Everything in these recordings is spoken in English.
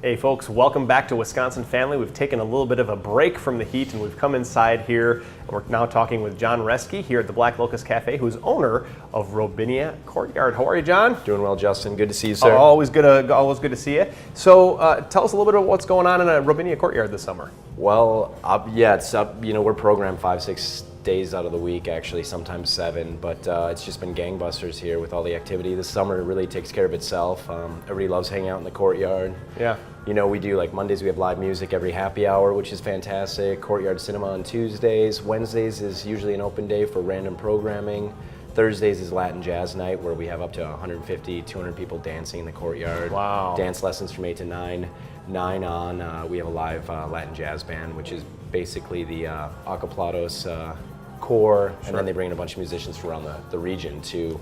Hey folks, welcome back to Wisconsin Family. We've taken a little bit of a break from the heat and we've come inside here. And we're now talking with John Reske here at the Black Locust Cafe, who's owner of Robinia Courtyard. How are you, John? Doing well, Justin. Good to see you, sir. Always good to see you. So tell us a little bit about what's going on in a Robinia Courtyard this summer. Well, it's up. We're programmed 5-6 days out of the week, actually, sometimes 7. But it's just been gangbusters here with all the activity. This summer really takes care of itself. Everybody loves hanging out in the courtyard. Yeah. We do like Mondays, we have live music every happy hour, which is fantastic. Courtyard Cinema on Tuesdays. Wednesdays is usually an open day for random programming. Thursdays is Latin Jazz Night, where we have up to 150, 200 people dancing in the courtyard. Wow. Dance lessons from 8 to 9. 9 on, we have a live Latin jazz band, which is basically the Acaplados core, and then they bring in a bunch of musicians from around the region to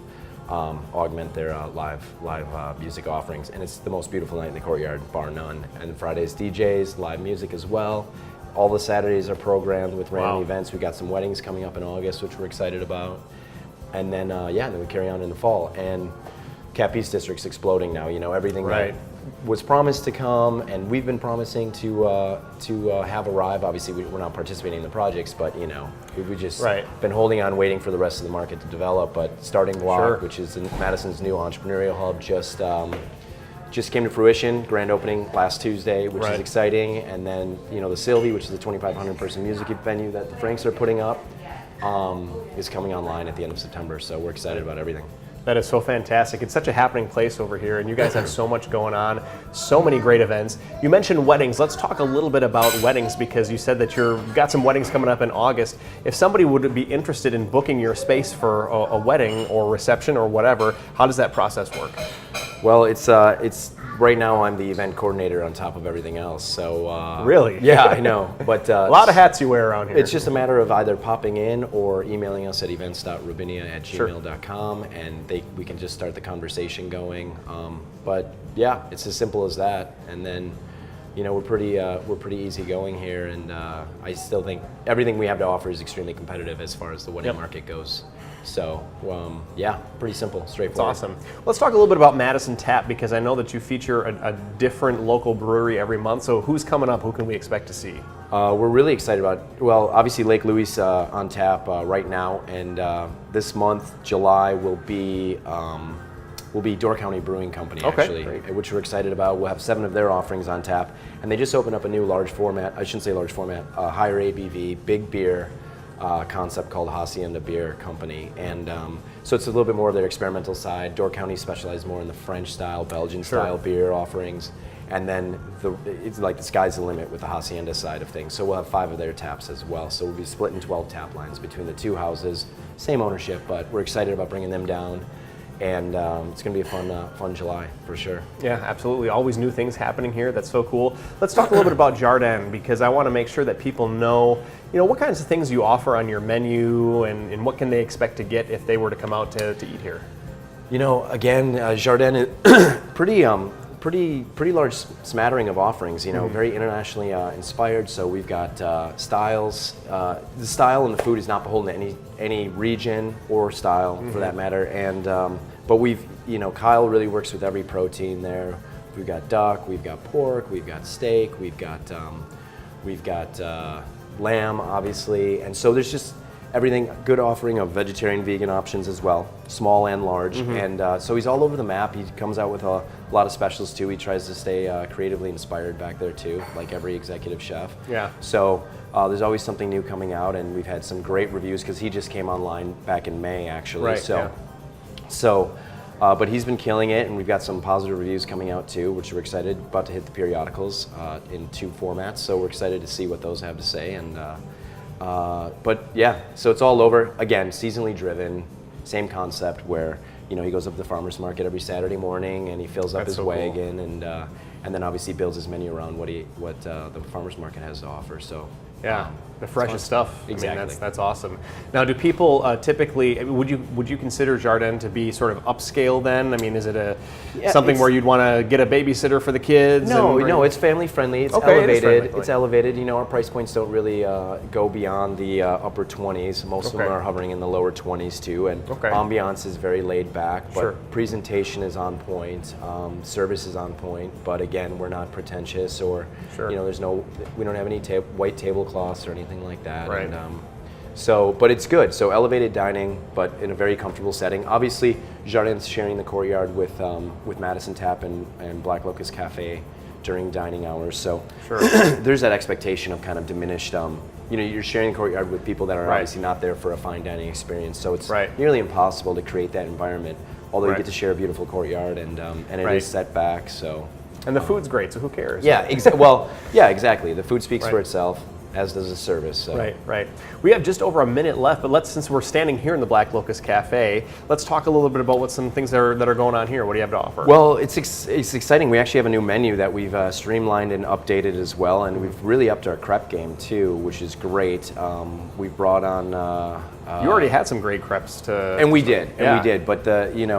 augment their live music offerings. And it's the most beautiful night in the courtyard, bar none. And Fridays, DJs, live music as well. All the Saturdays are programmed with random events. We've got some weddings coming up in August, which we're excited about. And then, then we carry on in the fall. And Cap East District's exploding now. Everything that was promised to come, and we've been promising to have arrive. Obviously, we're not participating in the projects, but we've just been holding on, waiting for the rest of the market to develop. But Starting Block, which is Madison's new entrepreneurial hub, just came to fruition. Grand opening last Tuesday, which is exciting. And then the Sylvie, which is a 2,500 person music venue that the Franks are putting up, is coming online at the end of September. So we're excited about everything. That is so fantastic. It's such a happening place over here, and you guys have so much going on, so many great events. You mentioned weddings. Let's talk a little bit about weddings, because you said that you've got some weddings coming up in August. If somebody would be interested in booking your space for a wedding or reception or whatever, how does that process work? Well, it's right now I'm the event coordinator on top of everything else. So really? Yeah, I know. But a lot of hats you wear around here. It's just a matter of either popping in or emailing us at events.robinia@gmail.com, and we can just start the conversation going. But yeah, it's as simple as that. And then we're pretty easygoing here, and I still think everything we have to offer is extremely competitive as far as the wedding market goes. So, pretty simple, straightforward. That's awesome. Let's talk a little bit about Madison Tap, because I know that you feature a different local brewery every month. So who's coming up? Who can we expect to see? We're really excited about, obviously Lake Louise on tap right now, and this month, July, will be Door County Brewing Company, actually, which we're excited about. We'll have 7 of their offerings on tap, and they just opened up a new large format, I shouldn't say large format, higher ABV, big beer concept called Hacienda Beer Company. And so it's a little bit more of their experimental side. Door County specializes more in the French style, Belgian style beer offerings. And then it's like the sky's the limit with the Hacienda side of things. So we'll have 5 of their taps as well. So we'll be splitting 12 tap lines between the 2 houses. Same ownership, but we're excited about bringing them down. And it's going to be a fun July for sure. Yeah, absolutely. Always new things happening here. That's so cool. Let's talk a little bit about Jardin, because I want to make sure that people know, what kinds of things you offer on your menu, and what can they expect to get if they were to come out to eat here. Again, Jardin is pretty large smattering of offerings. Very internationally inspired. So we've got styles. The style and the food is not beholden to any region or style for that matter. And but Kyle really works with every protein there. We've got duck, we've got pork, we've got steak, we've got lamb, obviously, and so there's just everything. Good offering of vegetarian, vegan options as well, small and large. And so he's all over the map. He comes out with a lot of specials too. He tries to stay creatively inspired back there too, like every executive chef. Yeah. So there's always something new coming out, and we've had some great reviews because he just came online back in May, actually. Right. But he's been killing it, and we've got some positive reviews coming out too, which we're excited about to hit the periodicals in 2 formats. So we're excited to see what those have to say. And but yeah, so it's all over. Again, seasonally driven, same concept where he goes up to the farmers market every Saturday morning and he fills up his wagon, and then obviously builds his menu around what the farmers market has to offer. So yeah. The freshest stuff. Exactly. I mean, that's awesome. Now, do people typically, would you consider Jardin to be sort of upscale then? I mean, is it something where you'd want to get a babysitter for the kids? No, it's family friendly. It's okay, elevated. It's elevated. You know, our price points don't really go beyond the upper 20s. Most of them are hovering in the lower 20s too. And ambiance is very laid back, but presentation is on point. Service is on point. But again, we're not pretentious or you know, we don't have any white tablecloths or anything like that. Right. And, but it's good. So elevated dining, but in a very comfortable setting. Obviously, Jardin's sharing the courtyard with Madison Tap and Black Locust Cafe during dining hours. So there's that expectation of kind of diminished. You know, you're sharing the courtyard with people that are obviously not there for a fine dining experience. So it's nearly impossible to create that environment. Although you get to share a beautiful courtyard and it is set back. So. And the food's great, so who cares? Yeah, exactly. The food speaks for itself, as does the service. So. Right. We have just over a minute left, but since we're standing here in the Black Locust Cafe, let's talk a little bit about what some things that are going on here. What do you have to offer? Well, it's exciting. We actually have a new menu that we've streamlined and updated as well, and we've really upped our crepe game too, which is great. We brought on. You already had some great crepes to. And we did. But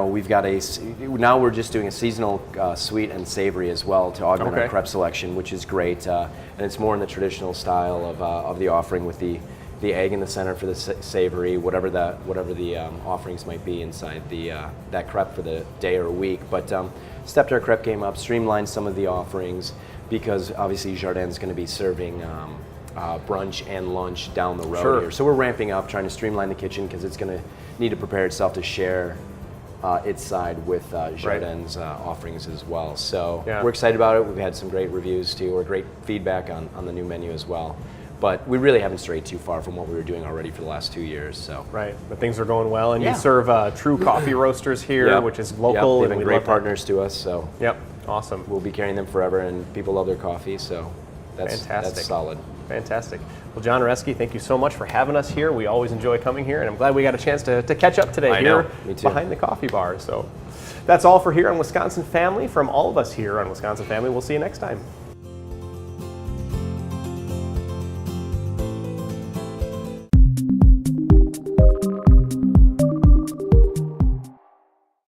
we've got now we're just doing a seasonal sweet and savory as well to augment our crepe selection, which is great. And it's more in the traditional style of the offering with the egg in the center for the savory, whatever the offerings might be inside that crepe for the day or week. But stepped our crepe game up, streamlined some of the offerings because obviously Jardin's going to be serving. Brunch and lunch down the road here. So we're ramping up, trying to streamline the kitchen because it's going to need to prepare itself to share its side with Jardin's offerings as well. So we're excited about it. We've had some great reviews too, or great feedback on the new menu as well. But we really haven't strayed too far from what we were doing already for the last 2 years. So but things are going well, and you serve True Coffee Roasters here, which is local. They've been great partners to us. So awesome. We'll be carrying them forever, and people love their coffee. So that's solid. Fantastic. Well, John Oreski, thank you so much for having us here. We always enjoy coming here, and I'm glad we got a chance to catch up today behind the coffee bar. So that's all for here on Wisconsin Family. From all of us here on Wisconsin Family, we'll see you next time.